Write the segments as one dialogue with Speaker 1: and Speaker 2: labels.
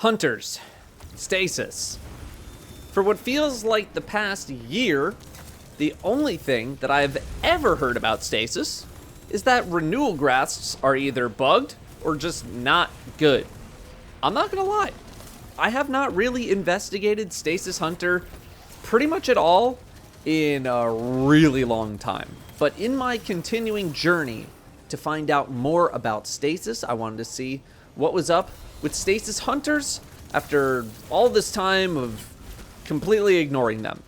Speaker 1: Hunters. Stasis. For what feels like the past year, the only thing that I've ever heard about Stasis is that renewal grasps are either bugged or just not good. I'm not gonna lie, I have not really investigated Stasis Hunter pretty much at all in a really long time. But in my continuing journey to find out more about Stasis, I wanted to see what was up with Stasis Hunters after all this time of completely ignoring them.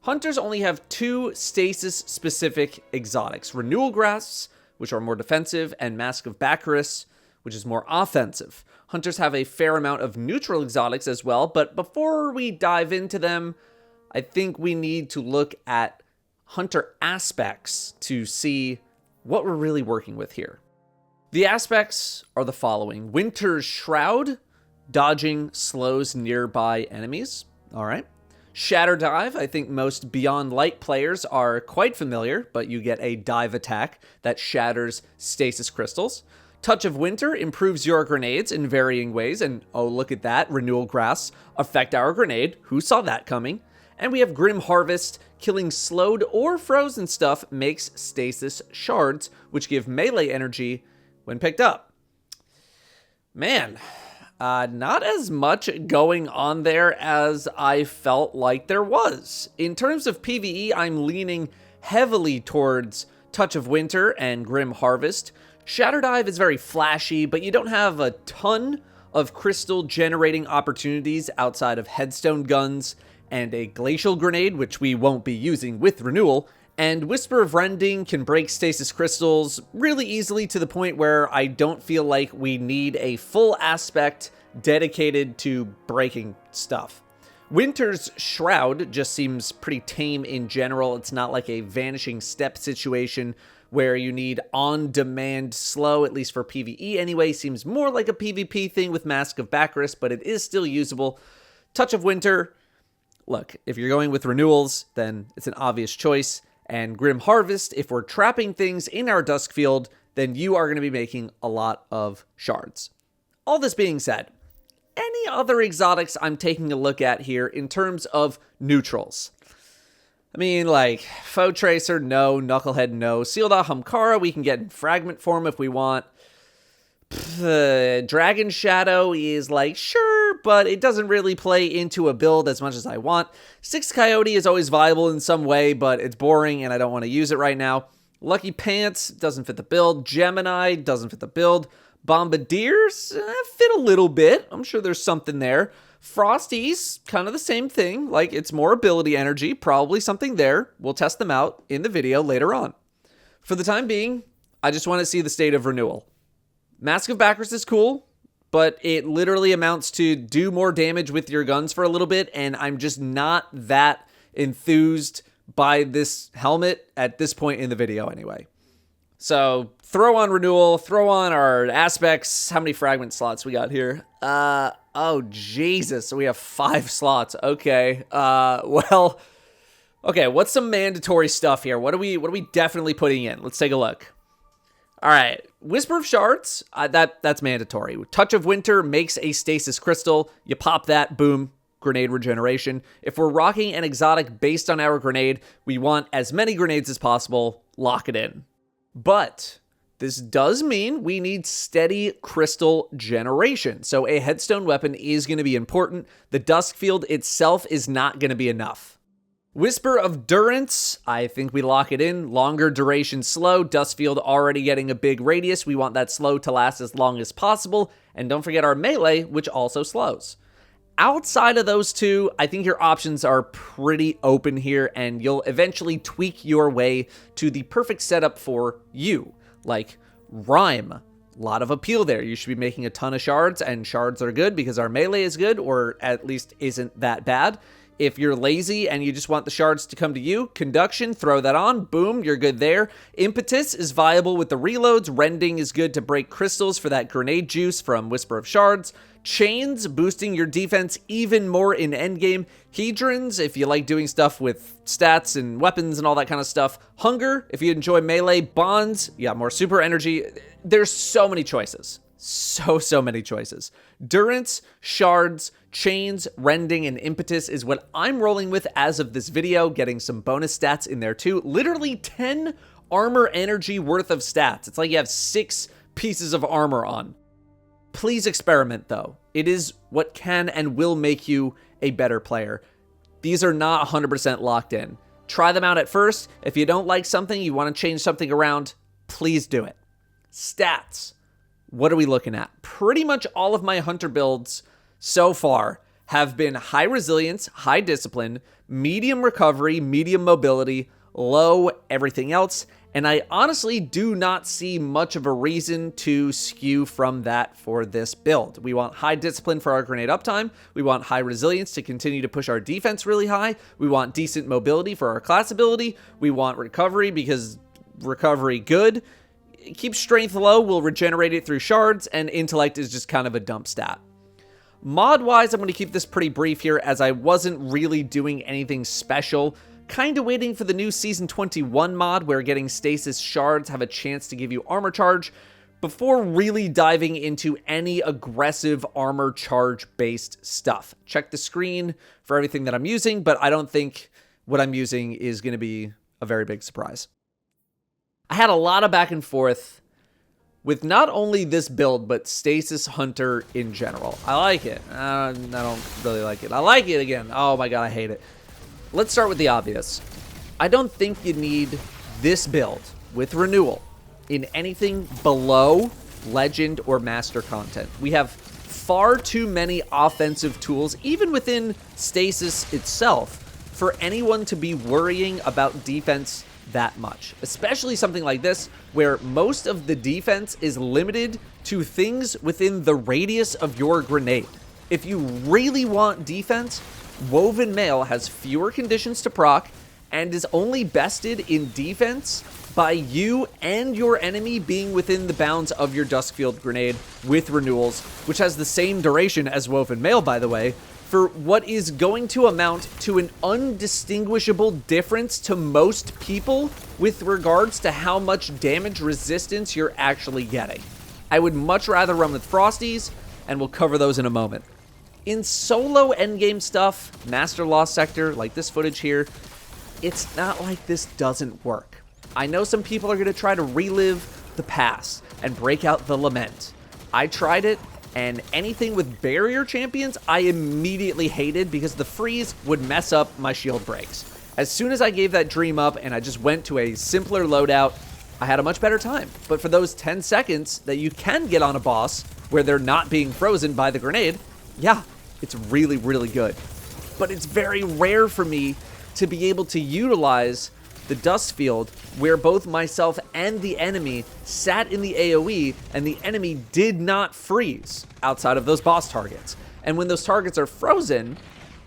Speaker 1: Hunters only have two Stasis-specific exotics, Renewal Grasps, which are more defensive, and Mask of Baccharis, which is more offensive. Hunters have a fair amount of neutral exotics as well, but before we dive into them, I think we need to look at Hunter aspects to see what we're really working with here. The aspects are the following. Winter's Shroud, dodging slows nearby enemies. All right. Shatter Dive, I think most Beyond Light players are quite familiar, but you get a dive attack that shatters stasis crystals. Touch of Winter improves your grenades in varying ways, and oh, look at that, Renewal Grasps affect our grenade. Who saw that coming? And we have Grim Harvest, killing slowed or frozen stuff makes stasis shards, which give melee energy when picked up. Man, not as much going on there as I felt like there was. In terms of PvE, I'm leaning heavily towards Touch of Winter and Grim Harvest. Shatter Dive is very flashy, but you don't have a ton of crystal generating opportunities outside of headstone guns and a glacial grenade, which we won't be using with Renewal. And Whisper of Rending can break stasis crystals really easily to the point where I don't feel like we need a full aspect dedicated to breaking stuff. Winter's Shroud just seems pretty tame in general. It's not like a Vanishing Step situation where you need on-demand slow, at least for PvE anyway. Seems more like a PvP thing with Mask of Baccharis, but it is still usable. Touch of Winter, look, if you're going with renewals, then it's an obvious choice. And Grim Harvest, if we're trapping things in our Dusk Field, then you are going to be making a lot of shards. All this being said, any other exotics I'm taking a look at here in terms of neutrals? I mean, like, Foe Tracer, no. Knucklehead, no. Sealed Ahamkara, we can get in fragment form if we want. Dragon Shadow is like, sure, but it doesn't really play into a build as much as I want. Six Coyote is always viable in some way, but it's boring and I don't want to use it right now. Lucky Pants doesn't fit the build. Gemini doesn't fit the build. Bombardiers fit a little bit. I'm sure there's something there. Frosties, kind of the same thing. Like, it's more ability energy. Probably something there. We'll test them out in the video later on. For the time being, I just want to see the state of Renewal. Mask of Baccharis is cool, but it literally amounts to do more damage with your guns for a little bit, and I'm just not that enthused by this helmet at this point in the video anyway. So, throw on Renewal, throw on our aspects. How many fragment slots we got here? Oh, Jesus. So we have 5 slots. Okay. Well, okay, what's some mandatory stuff here? What are we definitely putting in? Let's take a look. All right, Whisper of Shards, that's mandatory. Touch of Winter makes a stasis crystal. You pop that, boom, grenade regeneration. If we're rocking an exotic based on our grenade, we want as many grenades as possible. Lock it in. But this does mean we need steady crystal generation. So a headstone weapon is going to be important. The Dusk Field itself is not going to be enough. Whisper of Durance, I think we lock it in. Longer duration slow. Dusk Field already getting a big radius. We want that slow to last as long as possible. And don't forget our melee, which also slows. Outside of those two, I think your options are pretty open here, and you'll eventually tweak your way to the perfect setup for you. Like Rhyme. A lot of appeal there. You should be making a ton of shards, and shards are good because our melee is good, or at least isn't that bad. If you're lazy and you just want the shards to come to you, Conduction, throw that on. Boom, you're good there. Impetus is viable with the reloads. Rending is good to break crystals for that grenade juice from Whisper of Shards. Chains, boosting your defense even more in endgame. Hedrons, if you like doing stuff with stats and weapons and all that kind of stuff. Hunger, if you enjoy melee. Bonds, you got more super energy. There's so many choices. So many choices. Durance, shards, chains, rending, and impetus is what I'm rolling with as of this video, getting some bonus stats in there too. Literally 10 armor energy worth of stats. It's like you have 6 pieces of armor on. Please experiment though. It is what can and will make you a better player. These are not 100% locked in. Try them out at first. If you don't like something, you want to change something around, please do it. Stats. What are we looking at? Pretty much all of my hunter builds so far have been high resilience, high discipline, medium recovery, medium mobility, low everything else. And I honestly do not see much of a reason to skew from that for this build. We want high discipline for our grenade uptime. We want high resilience to continue to push our defense really high. We want decent mobility for our class ability. We want recovery because recovery good. Keep strength low, we'll regenerate it through shards, and intellect is just kind of a dump stat. Mod-wise, I'm going to keep this pretty brief here as I wasn't really doing anything special. Kind of waiting for the new Season 21 mod where getting stasis shards have a chance to give you armor charge before really diving into any aggressive armor charge based stuff. Check the screen for everything that I'm using, but I don't think what I'm using is going to be a very big surprise. I had a lot of back and forth with not only this build, but Stasis Hunter in general. I like it. I don't really like it. I like it again. Oh my god, I hate it. Let's start with the obvious. I don't think you need this build with Renewal in anything below Legend or Master content. We have far too many offensive tools, even within Stasis itself, for anyone to be worrying about defense that much, especially something like this where most of the defense is limited to things within the radius of your grenade. If you really want defense, Woven Mail has fewer conditions to proc and is only bested in defense by you and your enemy being within the bounds of your Duskfield grenade with renewals, which has the same duration as Woven Mail, by the way, for what is going to amount to an undistinguishable difference to most people with regards to how much damage resistance you're actually getting. I would much rather run with Frosties, and we'll cover those in a moment. In solo endgame stuff, Master Lost Sector, like this footage here, it's not like this doesn't work. I know some people are going to try to relive the past and break out the lament. I tried it, and anything with barrier champions, I immediately hated because the freeze would mess up my shield breaks. As soon as I gave that dream up and I just went to a simpler loadout, I had a much better time. But for those 10 seconds that you can get on a boss where they're not being frozen by the grenade, yeah, it's really, really good. But it's very rare for me to be able to utilize the dust field where both myself and the enemy sat in the AoE and the enemy did not freeze outside of those boss targets. And when those targets are frozen,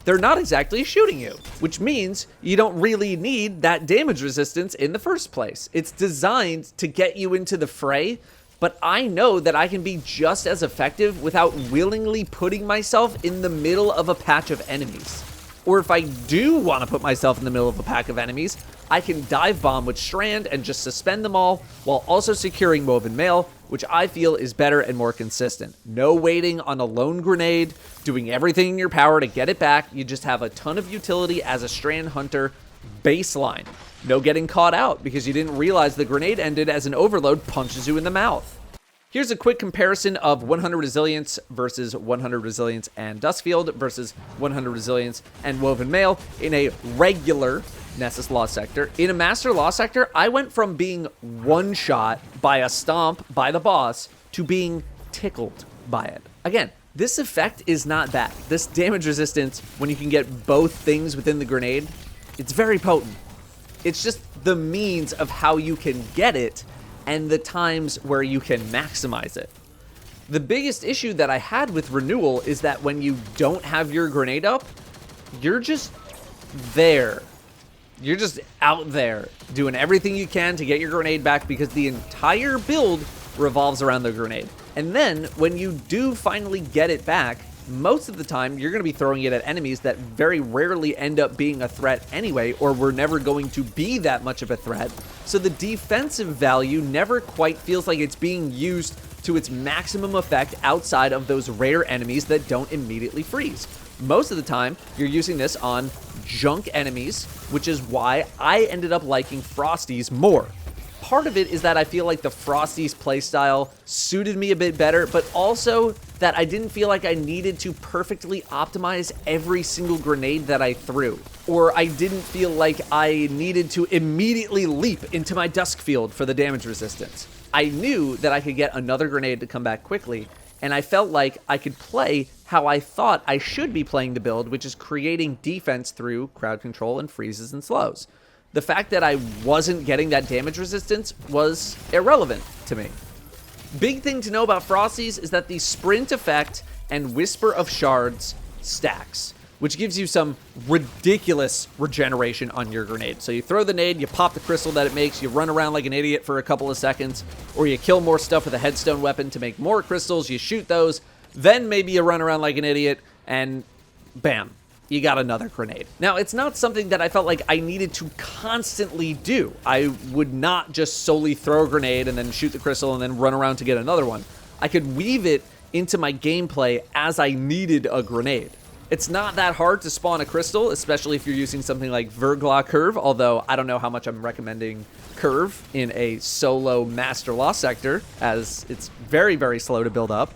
Speaker 1: they're not exactly shooting you, which means you don't really need that damage resistance in the first place. It's designed to get you into the fray, but I know that I can be just as effective without willingly putting myself in the middle of a patch of enemies. Or if I do want to put myself in the middle of a pack of enemies, I can dive bomb with Strand and just suspend them all while also securing Woven Mail, which I feel is better and more consistent. No waiting on a lone grenade, doing everything in your power to get it back. You just have a ton of utility as a Strand Hunter baseline. No getting caught out because you didn't realize the grenade ended as an overload punches you in the mouth. Here's a quick comparison of 100 Resilience versus 100 Resilience and Duskfield versus 100 Resilience and Woven Mail in a regular Nessus Lost Sector. In a Master Lost Sector, I went from being one-shot by a stomp by the boss to being tickled by it. Again, this effect is not bad. This damage resistance, when you can get both things within the grenade, it's very potent. It's just the means of how you can get it and the times where you can maximize it. The biggest issue that I had with Renewal is that when you don't have your grenade up, you're just there. You're just out there doing everything you can to get your grenade back because the entire build revolves around the grenade. And then when you do finally get it back, most of the time you're going to be throwing it at enemies that very rarely end up being a threat anyway, or were never going to be that much of a threat. So the defensive value never quite feels like it's being used to its maximum effect outside of those rare enemies that don't immediately freeze. Most of the time, you're using this on junk enemies, which is why I ended up liking Frosties more. Part of it is that I feel like the Frosties playstyle suited me a bit better, but also that I didn't feel like I needed to perfectly optimize every single grenade that I threw. Or I didn't feel like I needed to immediately leap into my dusk field for the damage resistance. I knew that I could get another grenade to come back quickly, and I felt like I could play how I thought I should be playing the build, which is creating defense through crowd control and freezes and slows. The fact that I wasn't getting that damage resistance was irrelevant to me. Big thing to know about Frosties is that the sprint effect and Whisper of Shards stacks, which gives you some ridiculous regeneration on your grenade. So you throw the nade, you pop the crystal that it makes, you run around like an idiot for a couple of seconds, or you kill more stuff with a headstone weapon to make more crystals, you shoot those, then maybe you run around like an idiot, and bam, you got another grenade. Now, it's not something that I felt like I needed to constantly do. I would not just solely throw a grenade and then shoot the crystal and then run around to get another one. I could weave it into my gameplay as I needed a grenade. It's not that hard to spawn a crystal, especially if you're using something like Vergla Curve, although I don't know how much I'm recommending Curve in a solo Master Law sector, as it's very, very slow to build up.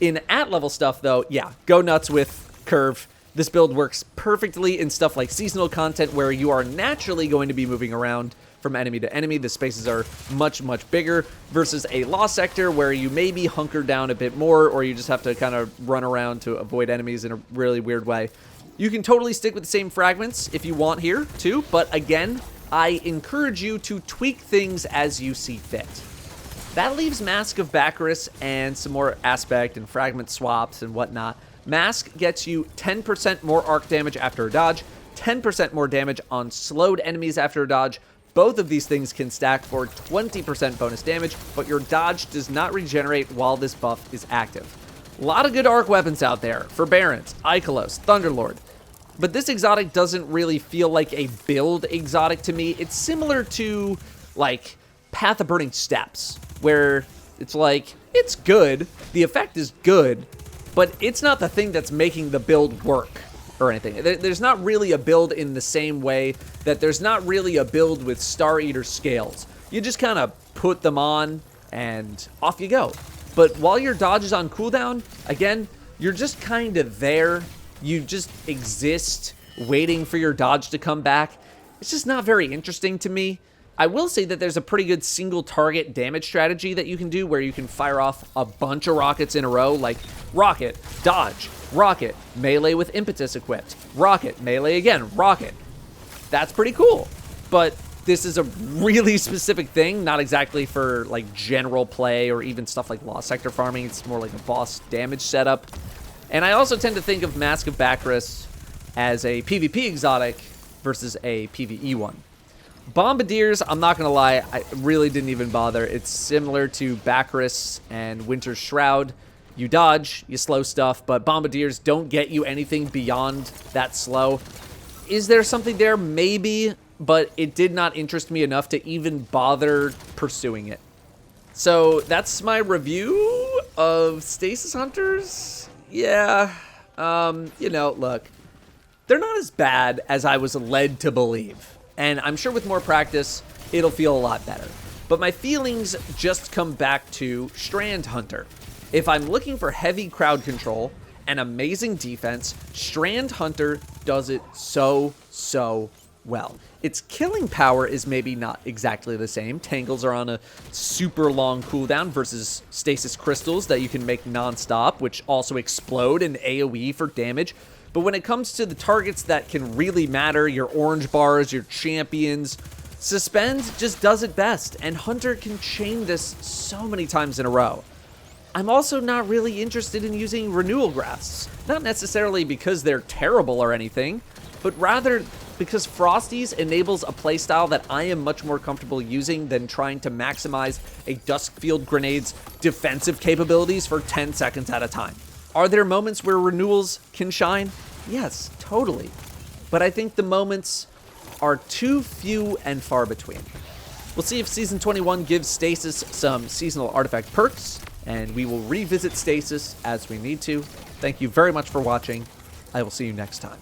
Speaker 1: In at-level stuff, though, yeah, go nuts with Curve. This build works perfectly in stuff like seasonal content where you are naturally going to be moving around from enemy to enemy. The spaces are much, much bigger versus a Law sector where you maybe hunker down a bit more or you just have to kind of run around to avoid enemies in a really weird way. You can totally stick with the same fragments if you want here too, but again, I encourage you to tweak things as you see fit. That leaves Mask of Baccharis and some more aspect and fragment swaps and whatnot. Mask gets you 10% more arc damage after a dodge, 10% more damage on slowed enemies after a dodge. Both of these things can stack for 20% bonus damage, but your dodge does not regenerate while this buff is active. A lot of good arc weapons out there for Barons, Ikelos, Thunderlord. But this exotic doesn't really feel like a build exotic to me. It's similar to, like, Path of Burning Steps, where it's like, it's good, the effect is good, but it's not the thing that's making the build work or anything. There's not really a build in the same way that there's not really a build with Star Eater scales. You just kind of put them on and off you go. But while your dodge is on cooldown, again, you're just kind of there. You just exist waiting for your dodge to come back. It's just not very interesting to me. I will say that there's a pretty good single target damage strategy that you can do where you can fire off a bunch of rockets in a row, like rocket, dodge, rocket, melee with impetus equipped, rocket, melee again, rocket. That's pretty cool. But this is a really specific thing, not exactly for like general play or even stuff like Lost Sector farming. It's more like a boss damage setup. And I also tend to think of Mask of Baccharis as a PvP exotic versus a PvE one. Bombardiers, I'm not going to lie, I really didn't even bother. It's similar to Baccharis and Winter's Shroud. You dodge, you slow stuff, but Bombardiers don't get you anything beyond that slow. Is there something there? Maybe, but it did not interest me enough to even bother pursuing it. So that's my review of Stasis Hunters. Yeah, you know, look, they're not as bad as I was led to believe. And I'm sure with more practice, it'll feel a lot better. But my feelings just come back to Strand Hunter. If I'm looking for heavy crowd control and amazing defense, Strand Hunter does it so well. Its killing power is maybe not exactly the same. Tangles are on a super long cooldown versus stasis crystals that you can make non-stop, which also explode and AoE for damage. But when it comes to the targets that can really matter, your orange bars, your champions, Suspend just does it best, and Hunter can chain this so many times in a row. I'm also not really interested in using Renewal Grasps, not necessarily because they're terrible or anything, but rather because Frosties enables a playstyle that I am much more comfortable using than trying to maximize a Duskfield Grenade's defensive capabilities for 10 seconds at a time. Are there moments where Renewals can shine? Yes, totally. But I think the moments are too few and far between. We'll see if Season 21 gives Stasis some seasonal artifact perks, and we will revisit Stasis as we need to. Thank you very much for watching. I will see you next time.